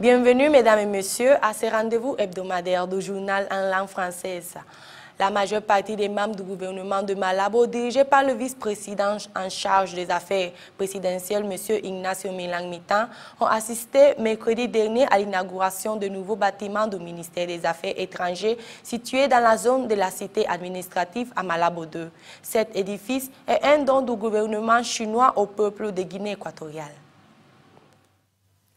Bienvenue, mesdames et messieurs, à ce rendez-vous hebdomadaire du journal en langue française. La majeure partie des membres du gouvernement de Malabo, dirigé par le vice-président en charge des affaires présidentielles, M. Ignacio Milang-Mitan, ont assisté mercredi dernier à l'inauguration de nouveaux bâtiments du ministère des Affaires étrangères situés dans la zone de la cité administrative à Malabo 2. Cet édifice est un don du gouvernement chinois au peuple de Guinée équatoriale.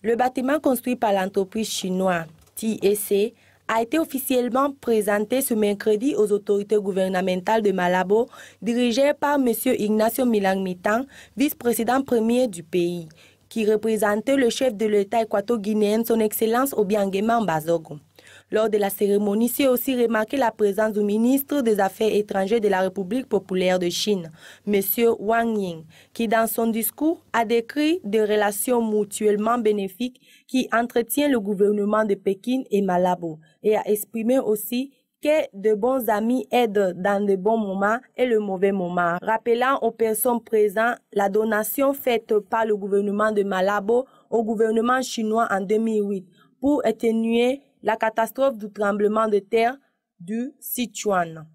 Le bâtiment construit par l'entreprise chinoise TEC a été officiellement présenté ce mercredi aux autorités gouvernementales de Malabo, dirigées par M. Ignacio Milang-Mitan, vice-président premier du pays, qui représentait le chef de l'État équato-guinéen, son Excellence Obiangema Mbazogo. Lors de la cérémonie, s'est aussi remarqué la présence du ministre des Affaires étrangères de la République populaire de Chine, M. Wang Ying, qui dans son discours a décrit des relations mutuellement bénéfiques qui entretiennent le gouvernement de Pékin et Malabo et a exprimé aussi que de bons amis aident dans de bons moments et le mauvais moment, rappelant aux personnes présentes la donation faite par le gouvernement de Malabo au gouvernement chinois en 2008 pour atténuer la catastrophe du tremblement de terre du Sichuan.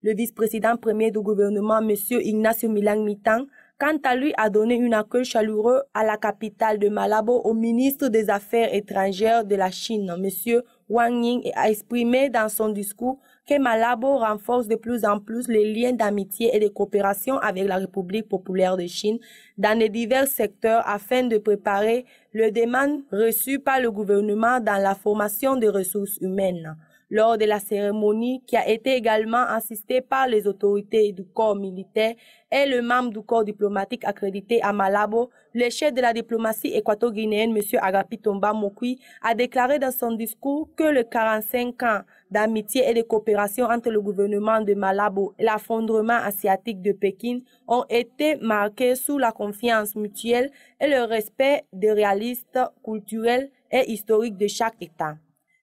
Le vice-président premier du gouvernement, M. Ignacio Milang-Mitan, quant à lui, a donné un accueil chaleureux à la capitale de Malabo au ministre des Affaires étrangères de la Chine, M. Wang Ying, et a exprimé dans son discours que Malabo renforce de plus en plus les liens d'amitié et de coopération avec la République populaire de Chine dans les divers secteurs afin de préparer les demandes reçues par le gouvernement dans la formation des ressources humaines. Lors de la cérémonie, qui a été également assistée par les autorités du corps militaire et le membre du corps diplomatique accrédité à Malabo, le chef de la diplomatie équato-guinéenne, M. Agapi Tomba Mokui, a déclaré dans son discours que les 45 ans d'amitié et de coopération entre le gouvernement de Malabo et l'affondrement asiatique de Pékin ont été marqués sous la confiance mutuelle et le respect des réalistes culturels et historiques de chaque État.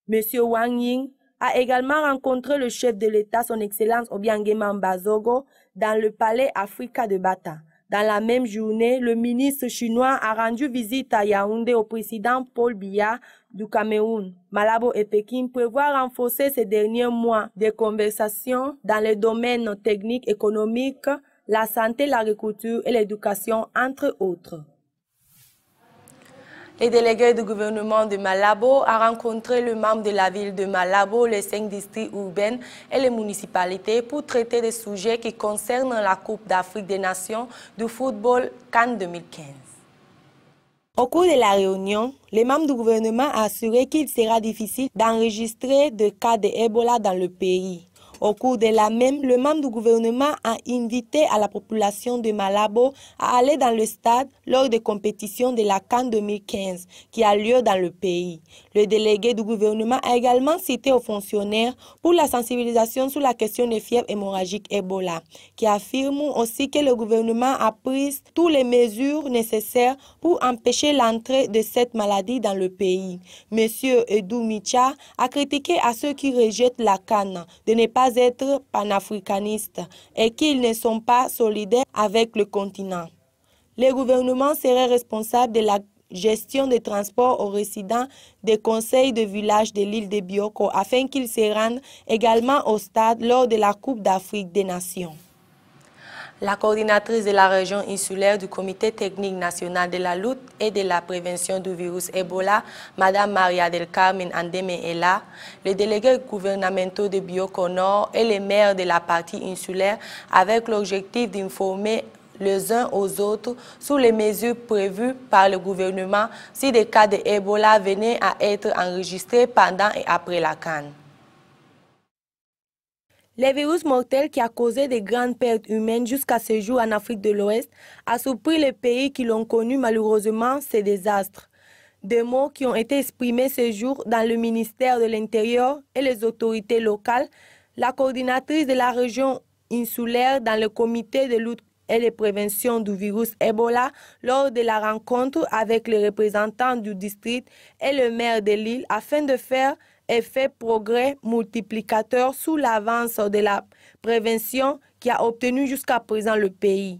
M. Wang Ying a également rencontré le chef de l'État, son Excellence Obiangema Mbazogo, dans le palais Africa de Bata. Dans la même journée, le ministre chinois a rendu visite à Yaoundé au président Paul Biya du Cameroun. Malabo et Pékin prévoient renforcer ces derniers mois des conversations dans les domaines techniques, économiques, la santé, l'agriculture et l'éducation, entre autres. Les délégués du gouvernement de Malabo ont rencontré le membre de la ville de Malabo, les 5 districts urbains et les municipalités pour traiter des sujets qui concernent la Coupe d'Afrique des Nations du football CAN 2015. Au cours de la réunion, les membres du gouvernement ont assuré qu'il sera difficile d'enregistrer des cas d'Ebola dans le pays. Au cours de la même, le membre du gouvernement a invité à la population de Malabo à aller dans le stade lors des compétitions de la CAN 2015 qui a lieu dans le pays. Le délégué du gouvernement a également cité aux fonctionnaires pour la sensibilisation sur la question des fièvres hémorragiques Ebola, qui affirme aussi que le gouvernement a pris toutes les mesures nécessaires pour empêcher l'entrée de cette maladie dans le pays. Monsieur Edou Micha a critiqué à ceux qui rejettent la CAN de ne pas être panafricanistes et qu'ils ne sont pas solidaires avec le continent. Le gouvernement serait responsable de la gestion des transports aux résidents des conseils de village de l'île de Bioko afin qu'ils se rendent également au stade lors de la Coupe d'Afrique des Nations. La coordinatrice de la région insulaire du Comité technique national de la lutte et de la prévention du virus Ebola, Mme Maria del Carmen Andeme est là. Les délégués gouvernementaux de Bioko Nord et les maires de la partie insulaire avec l'objectif d'informer les uns aux autres sur les mesures prévues par le gouvernement si des cas d'Ebola venaient à être enregistrés pendant et après la CAN. Le virus mortel qui a causé de grandes pertes humaines jusqu'à ce jour en Afrique de l'Ouest a surpris les pays qui l'ont connu malheureusement ces désastres. Des mots qui ont été exprimés ce jour dans le ministère de l'Intérieur et les autorités locales, la coordinatrice de la région insulaire dans le comité de lutte et de prévention du virus Ebola lors de la rencontre avec les représentants du district et le maire de l'île afin de faire effet progrès multiplicateur sous l'avance de la prévention qui a obtenu jusqu'à présent le pays.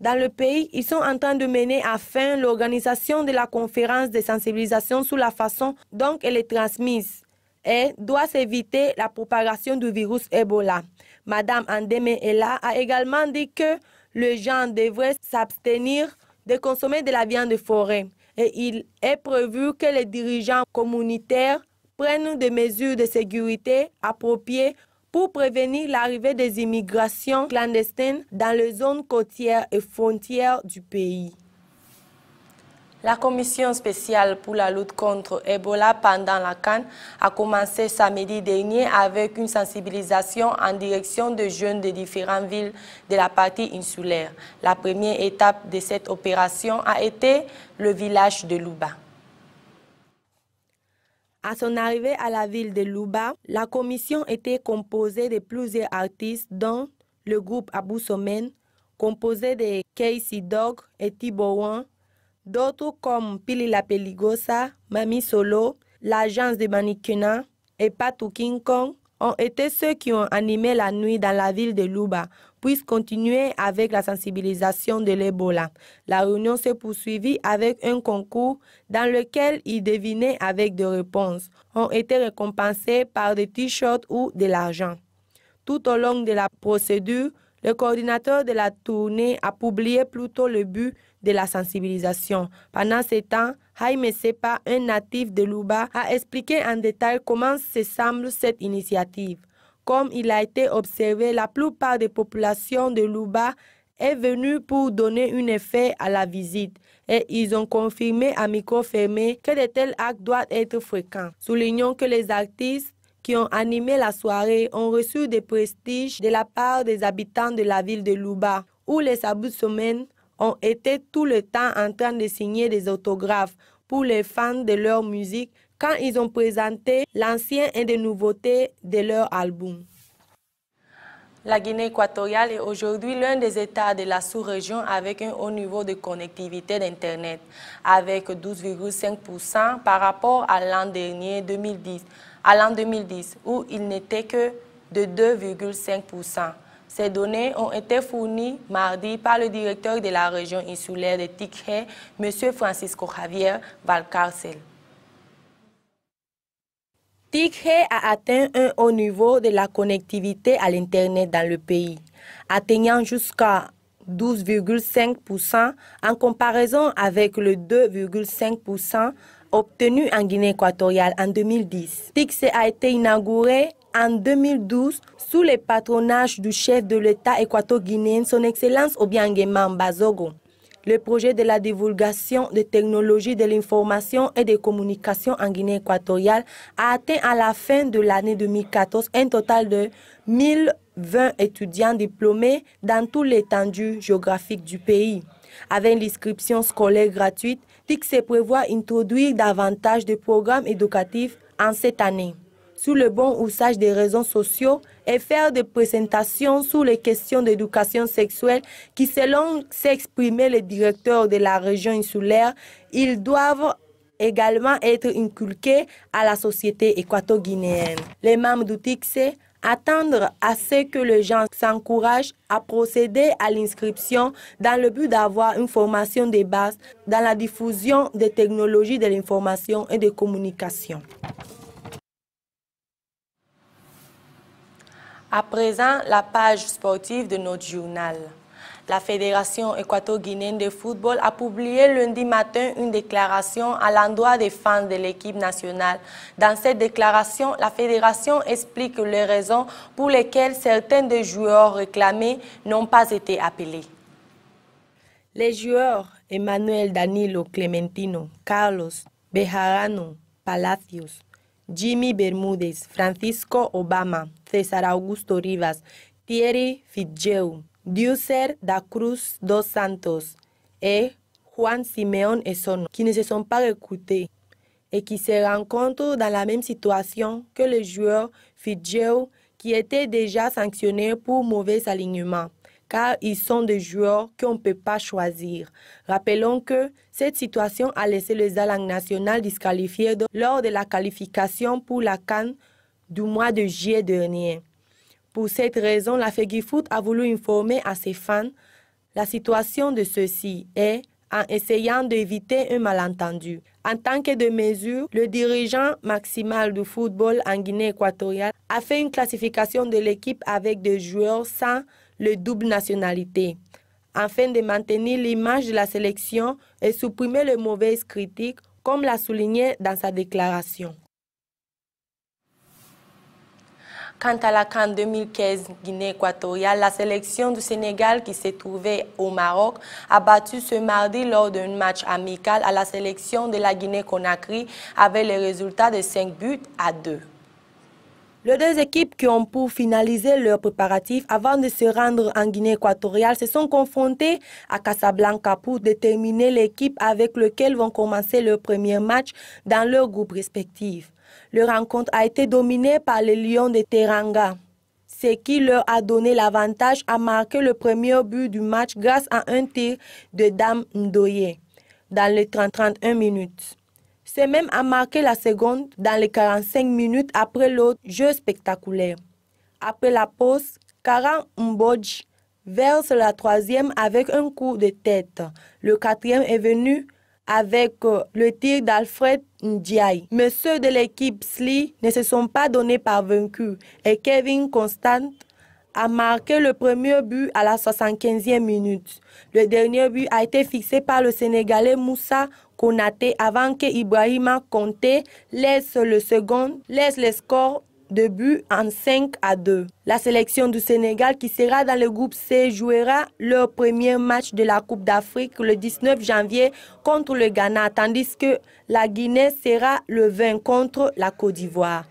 dans le pays, ils sont en train de mener à fin l'organisation de la conférence de sensibilisation sur la façon dont elle est transmise et doit s'éviter la propagation du virus Ebola. Madame Andeme Ella a également dit que les gens devraient s'abstenir de consommer de la viande de forêt et il est prévu que les dirigeants communautaires prennent des mesures de sécurité appropriées pour prévenir l'arrivée des immigrations clandestines dans les zones côtières et frontières du pays. La commission spéciale pour la lutte contre Ebola pendant la CAN a commencé samedi dernier avec une sensibilisation en direction de jeunes de différentes villes de la partie insulaire. La première étape de cette opération a été le village de Louba. À son arrivée à la ville de Louba, la commission était composée de plusieurs artistes, dont le groupe Abou Somen, composé de Casey Dog et Tibowan, d'autres comme Pili La Peligosa, Mami Solo, l'agence de Manikuna et Patou King Kong ont été ceux qui ont animé la nuit dans la ville de Louba, puis continuer avec la sensibilisation de l'Ebola. La réunion s'est poursuivie avec un concours dans lequel ils devinaient avec des réponses. Ont été récompensés par des t-shirts ou de l'argent. Tout au long de la procédure, le coordinateur de la tournée a publié plutôt le but de la sensibilisation. Pendant ce temps, Jaime Sepa, un natif de Louba, a expliqué en détail comment se semble cette initiative. Comme il a été observé, la plupart des populations de Louba est venue pour donner un effet à la visite et ils ont confirmé à micro fermé que de tels actes doivent être fréquents. Soulignons que les artistes qui ont animé la soirée ont reçu des prestiges de la part des habitants de la ville de Louba, où les Abou Somen ont été tout le temps en train de signer des autographes pour les fans de leur musique quand ils ont présenté l'ancien et des nouveautés de leur album. La Guinée équatoriale est aujourd'hui l'un des États de la sous-région avec un haut niveau de connectivité d'Internet, avec 12,5% par rapport à l'an dernier 2010, où il n'était que de 2,5%. Ces données ont été fournies mardi par le directeur de la région insulaire de Tikhe, M. Francisco Javier Valcarcel. Tikhe a atteint un haut niveau de la connectivité à l'Internet dans le pays, atteignant jusqu'à 12,5% en comparaison avec le 2,5% obtenu en Guinée équatoriale en 2010. Tikhe a été inauguré en 2012 sous le patronage du chef de l'État équato-guinéen, son Excellence Obiangema Mbazogo. Le projet de la divulgation des technologies de l'information et des communications en Guinée équatoriale a atteint à la fin de l'année 2014 un total de 1020 étudiants diplômés dans toute l'étendue géographique du pays. Avec l'inscription scolaire gratuite, Tikse prévoit introduire davantage de programmes éducatifs en cette année, sous le bon usage des réseaux sociaux et faire des présentations sur les questions d'éducation sexuelle qui, selon s'exprimer le directeur de la région insulaire, ils doivent également être inculqués à la société équato-guinéenne. Les membres du Tikse attendent à ce que les gens s'encouragent à procéder à l'inscription dans le but d'avoir une formation de base dans la diffusion des technologies de l'information et de communication. À présent, la page sportive de notre journal. La Fédération équato-guinéenne de football a publié lundi matin une déclaration à l'endroit des fans de l'équipe nationale. Dans cette déclaration, la Fédération explique les raisons pour lesquelles certains des joueurs réclamés n'ont pas été appelés. Les joueurs Emmanuel Danilo Clementino, Carlos Bejarano Palacios, Jimmy Bermúdez, Francisco Obama, César Augusto Rivas, Thierry Fitzgerald, Diuser da Cruz dos Santos et Juan Simeón Esono, qui ne se sont pas recrutés et qui se rencontrent dans la même situation que le joueur Fitzgerald qui était déjà sanctionné pour mauvais alignement, car ils sont des joueurs qu'on ne peut pas choisir. Rappelons que cette situation a laissé les Alang nationales disqualifiés lors de la qualification pour la CAN du mois de juillet dernier. Pour cette raison, la FEGIFOOT a voulu informer à ses fans La situation de ceux-ci est en essayant d'éviter un malentendu. En tant que de mesure, le dirigeant maximal du football en Guinée équatoriale a fait une classification de l'équipe avec des joueurs sans le double nationalité, afin de maintenir l'image de la sélection et supprimer les mauvaises critiques, comme l'a souligné dans sa déclaration. Quant à la CAN 2015 Guinée équatoriale, la sélection du Sénégal qui s'est trouvée au Maroc a battu ce mardi lors d'un match amical à la sélection de la Guinée-Conakry avec le résultat de 5-2. Les deux équipes qui ont pu finaliser leurs préparatifs avant de se rendre en Guinée équatoriale se sont confrontées à Casablanca pour déterminer l'équipe avec laquelle vont commencer leur premier match dans leur groupe respectif. Leur rencontre a été dominée par les Lions de Teranga, ce qui leur a donné l'avantage à marquer le premier but du match grâce à un tir de Dame Ndoye dans les 31 minutes. C'est même à marquer la seconde dans les 45 minutes après l'autre jeu spectaculaire. Après la pause, Kara Mbodj verse la troisième avec un coup de tête. Le quatrième est venu avec le tir d'Alfred Ndiaye. Mais ceux de l'équipe SLI ne se sont pas donnés par vaincus et Kevin Constant a marqué le premier but à la 75e minute. Le dernier but a été fixé par le Sénégalais Moussa Konaté avant que Ibrahima Konté laisse le score de but en 5-2. La sélection du Sénégal qui sera dans le groupe C jouera leur premier match de la Coupe d'Afrique le 19 janvier contre le Ghana, tandis que la Guinée sera le 20 contre la Côte d'Ivoire.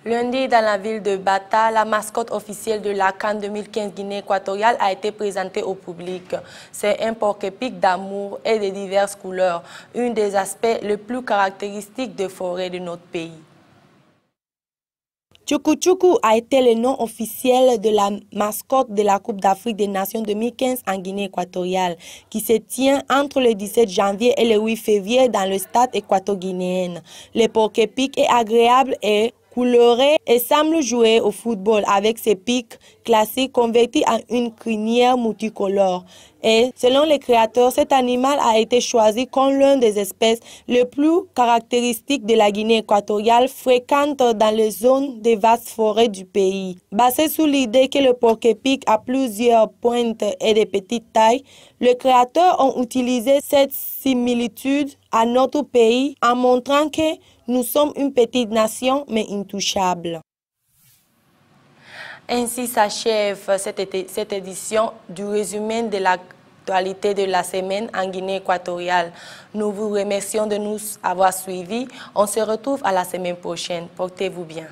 Lundi, dans la ville de Bata, la mascotte officielle de la CAN 2015 Guinée équatoriale a été présentée au public. C'est un porc-épic d'amour et de diverses couleurs, un des aspects les plus caractéristiques des forêts de notre pays. Tchuku Tchuku a été le nom officiel de la mascotte de la Coupe d'Afrique des Nations 2015 en Guinée équatoriale, qui se tient entre le 17 janvier et le 8 février dans le stade équato-guinéen. Le porc-épic est agréable et coloré et semble jouer au football avec ses pics classiques convertis en une crinière multicolore. Et selon les créateurs, cet animal a été choisi comme l'une des espèces les plus caractéristiques de la Guinée équatoriale, fréquente dans les zones des vastes forêts du pays. Basé sur l'idée que le porc-épic a plusieurs pointes et de petites tailles, les créateurs ont utilisé cette similitude à notre pays en montrant que nous sommes une petite nation mais intouchable. Ainsi s'achève cette édition du résumé de l'actualité de la semaine en Guinée équatoriale. Nous vous remercions de nous avoir suivis. On se retrouve à la semaine prochaine. Portez-vous bien.